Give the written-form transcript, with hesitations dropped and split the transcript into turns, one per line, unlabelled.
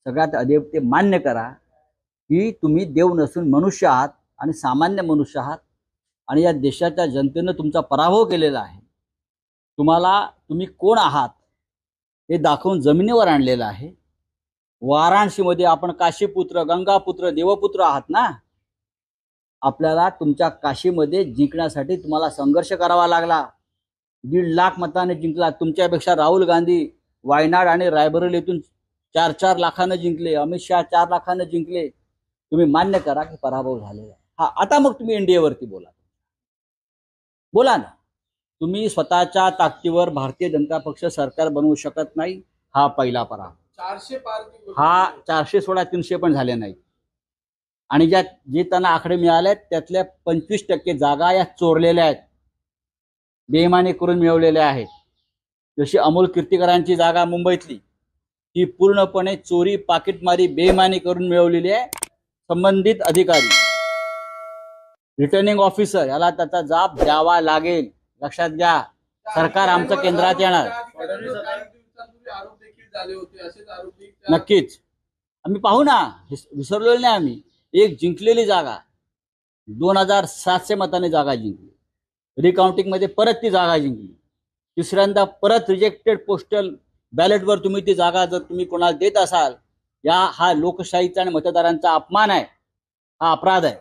सगळ्यात आधी ते मान्य करा की तुम्ही देव नसून मनुष्य आहात आणि सामान्य मनुष्य आहात आणि या देशाच्या जनतेने तुमचा पराभव केलेला आहे। तुम्ही कोण आहात हे दाखवून जमिनीवर आणलेलं आहे। वाराणसीमध्ये आपण काशीपुत्र, गंगापुत्र, देवपुत्र आहात ना। आपल्याला तुमच्या काशीमध्ये जिंकण्यासाठी तुम्हाला संघर्ष करावा लागला। 1.5 लाख मताने जिंकला। तुमच्यापेक्षा राहुल गांधी वायनाड आणि रायबरेलीतून 4-4 लाखाने जिंकले। अमित शहा 4 लाखाने जिंकले। तुम्ही मान्य करा की पराभव झालेला आहे। हा, आता मग तुम्ही एनडीएवरती बोला ना। तुम्ही स्वतःच्या ताकदीवर भारतीय जनता पक्ष सरकार बनवू शकत नाही, हा पहिला पराभव।
400 पार,
हा 400 सोडा 300 पण झाले नाही। आणि जे त्यांना आकडे मिळाले त्यातल्या 25% जागा या चोरलेल्या आहेत, बेईमानी करून मिळवलेल्या आहेत। जशी अमोल कीर्तीकरांची जागा मुंबईतली, ती पूर्णपणे चोरी, पाकिटमारी, बेईमानी करून मिळवलेली आहे। संबंधित अधिकारी, रिटर्निंग ऑफिसर याला त्याचा जाब द्यावा लागेल। लक्षात घ्या, सरकार आमचं केंद्रात येणार।
आरोप देखील झाले होते, असेच आरोप
नक्कीच आम्ही पाहू ना, विसरलेलो नाही आम्ही। एक जिंकलेली जागा 2700 मताने जागा जिंकली, रिकाउंटिंग मध्ये परत ती जागा जिंकली, तिसऱ्यांदा परत रिजेक्टेड पोस्टल बॅलेटवर तुम्ही ती जागा जर तुम्ही कोणाला देत असाल, हा लोकशाहीचा आणि मतदारांचा अपमान आहे, हा अपराध आहे।